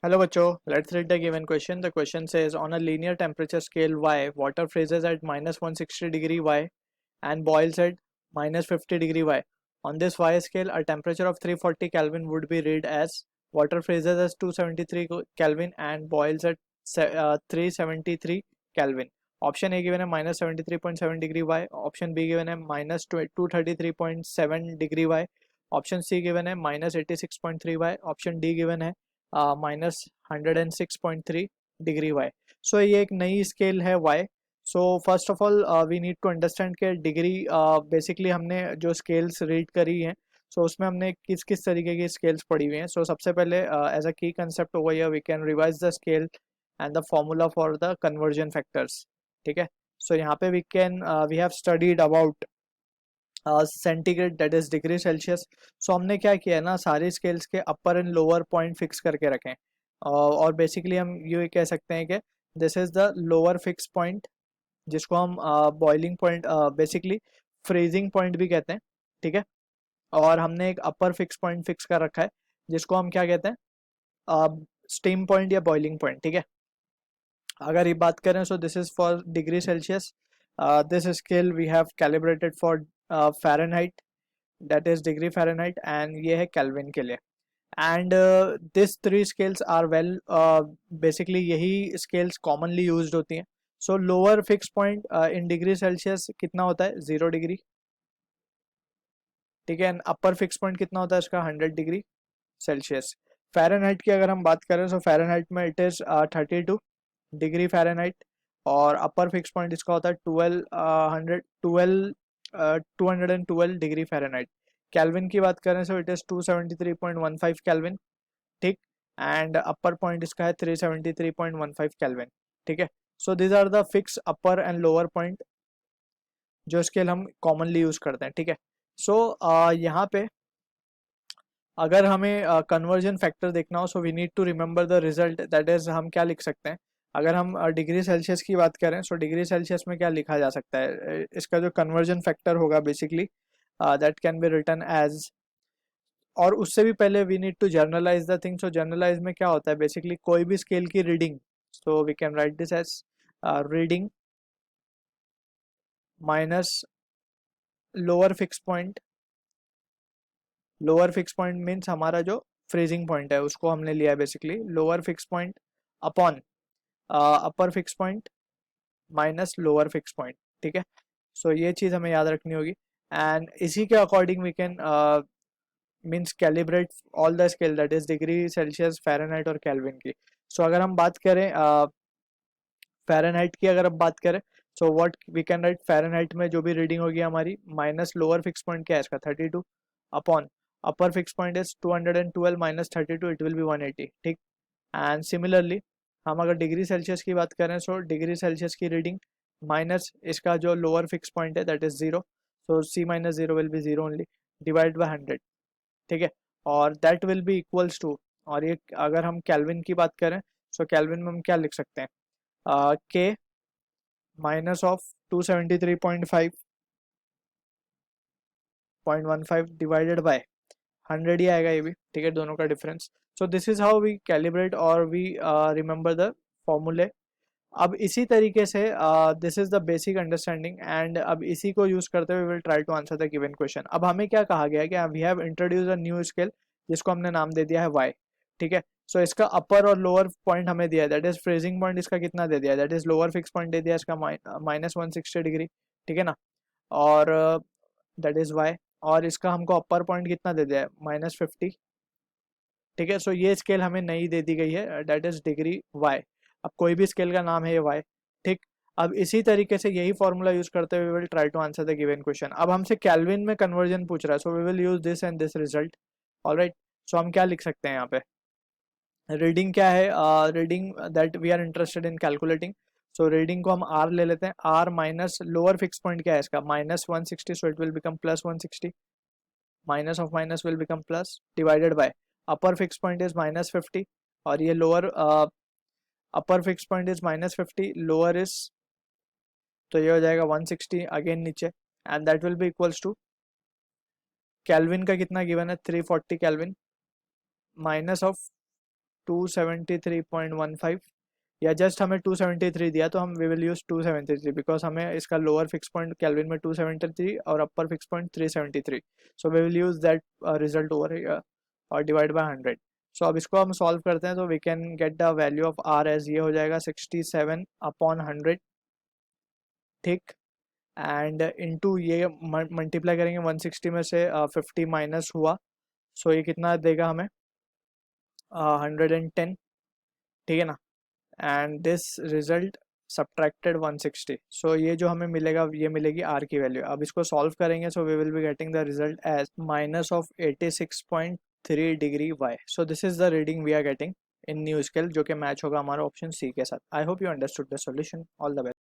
Hello bachcho, let's read the given question. The question says on a linear temperature scale Y, water freezes at minus 160 degree Y and boils at minus 50 degree Y. On this Y scale, a temperature of 340 Kelvin would be read as water freezes at 273 Kelvin and boils at 373 Kelvin. Option A given है minus 73.7 degree Y. Option B given है minus 233.7 degree Y. Option C given है minus 86.3 Y. Option D given है minus 106.3 degree y. So ये एक नई scale है y. So first of all we need to understand कि degree basically हमने जो स्केल्स रीड करी हैं उसमें हमने किस किस तरीके की स्केल्स पढ़ी हुई हैं. सबसे पहले एज अ की concept over here we can revise the scale and the formula for the conversion factors. ठीक है. यहाँ पे we have studied about centigrade that is degree Celsius. हमने क्या किया है ना, सारी स्केल्स के upper and lower point fix करके रखें. और बेसिकली हम ये कह सकते हैं कि this is the lower fix point जिसको हम boiling point basically freezing point भी कहते हैं. ठीक है. और हमने एक अपर फिक्स पॉइंट फिक्स कर रखा है जिसको हम क्या कहते हैं, स्टीम पॉइंट या बॉइलिंग पॉइंट. ठीक है. अगर ये बात करें this is for degree Celsius. This scale we have calibrated for Fahrenheit that is degree Fahrenheit and ये है केल्विन के लिए. And this three scales are well basically यही स्केल्स कॉमनली यूज्ड होती हैं. Lower fix point in degree Celsius कितना होता है, 0 डिग्री. ठीक है. एंड अपर फिक्स पॉइंट कितना होता है इसका, 100 डिग्री सेल्सियस. फ़ारेनहाइट की अगर हम बात करें फ़ारेनहाइट में इट इज़ 32 डिग्री फ़ारेनहाइट. और अपर फिक्स पॉइंट इसका होता है 212 डिग्री फ़ारेनहाइट. केल्विन की बात करें इट इज़ 273.15 केल्विन. ठीक. एंड अपर पॉइंट इसका है 373.15 केल्विन. ठीक है. These are the fix upper and lower point जो स्केल हम कॉमनली यूज करते हैं. ठीक है. यहाँ पे अगर हमें कन्वर्जन फैक्टर देखना हो we need to remember the result. That is हम क्या लिख सकते हैं, अगर हम डिग्री सेल्सियस की बात करें डिग्री सेल्सियस में क्या लिखा जा सकता है, इसका जो कन्वर्जन फैक्टर होगा basically that can be written as. और उससे भी पहले we need to generalise the thing. Generalise में क्या होता है, बेसिकली कोई भी स्केल की reading, we can write this as reading minus lower fix point. Lower fix point means हमारा जो फ्रीजिंग पॉइंट है उसको हमने लिया है basically. Lower fix point upon upper fix point minus lower fix point. ठीक है. ये चीज़ हमें याद रखनी होगी. एंड इसी के according we can means calibrate all the scale that is degree Celsius, Fahrenheit और केल्विन की. अगर हम बात करें फ़ारेनहाइट की, अगर हम बात करें what we can write, Fahrenheit में जो भी रीडिंग होगी हमारी माइनस लोअर फिक्स पॉइंट क्या है इसका 32 upon upper fix point is 212 minus 32 it will be 180. ठीक. एंड सिमिलरली हम अगर डिग्री सेल्सियस की बात करें डिग्री सेल्सियस की रीडिंग माइनस इसका जो लोअर फिक्स पॉइंट है that is 0. C minus 0 will be 0 only divide by 100. ठीक है. और that will be equals to, और ये अगर हम केल्विन की बात करें केल्विन में हम क्या लिख सकते हैं, K minus of 273.5.15 divided by 100 ही आएगा ये भी. ठीक है, दोनों का difference. This is how we calibrate और वी रिमेंबर द फॉर्मूले. अब इसी तरीके से this is the basic understanding and अब इसी को यूज करते हुए will try to answer the given question. अब हमें क्या कहा गया है कि we have introduce a new scale जिसको हमने नाम दे दिया है वाई. ठीक है. इसका अपर और लोअर पॉइंट हमें दिया है दैट इज फ्रीजिंग पॉइंट इसका कितना दे दिया है, that is lower fix point दे दिया इसका माइनस 160 डिग्री. ठीक है ना. और दैट इज वाई. और इसका हमको अपर पॉइंट कितना दे दिया है, -50. ठीक है. ये स्केल हमें नई दे दी गई है दैट इज डिग्री वाई. अब कोई भी स्केल का नाम है ये वाई. ठीक. अब इसी तरीके से यही फॉर्मूला यूज करते हुए will try to answer the given question. अब हमसे केल्विन में कन्वर्जन पूछ रहा है we will use this and this result. Alright. हम क्या लिख सकते हैं यहाँ पे, रीडिंग क्या है, reading that we are interested in calculating. Reading को हम आर ले लेते हैं. R minus lower fix point क्या है इसका -160, it will become +160. Minus of minus will become plus divided by upper fix point is -50 और ये lower upper fix point is -50, lower is, तो ये हो जाएगा 160 अगेन नीचे. And that will be equals to Kelvin का कितना गिवन है 340 केल्विन माइनस ऑफ 273.15 या जस्ट हमें 273 दिया तो हम वी विल यूज 273 बिकॉज हमें इसका लोअर फिक्स पॉइंट केल्विन में 273 और upper fix point 373, so we will use that result over और डिवाइड बाय 100. सो अब इसको हम सॉल्व करते हैं तो we can get the value of R as ये हो जाएगा 67/100. ठीक. एंड इनटू ये मल्टीप्लाई करेंगे 160 में से 50 माइनस हुआ, सो ये कितना देगा हमें 110. ठीक है ना. एंड दिस रिजल्ट सब्ट्रैक्टेड 160, सो ये जो हमें मिलेगा ये मिलेगी आर की वैल्यू. अब इसको सॉल्व करेंगे so we will be getting the result as -86.3 degree y. So this is the reading we are getting in new scale जो कि मैच होगा हमारा ऑप्शन सी के साथ. I hope you understood the solution. All the best.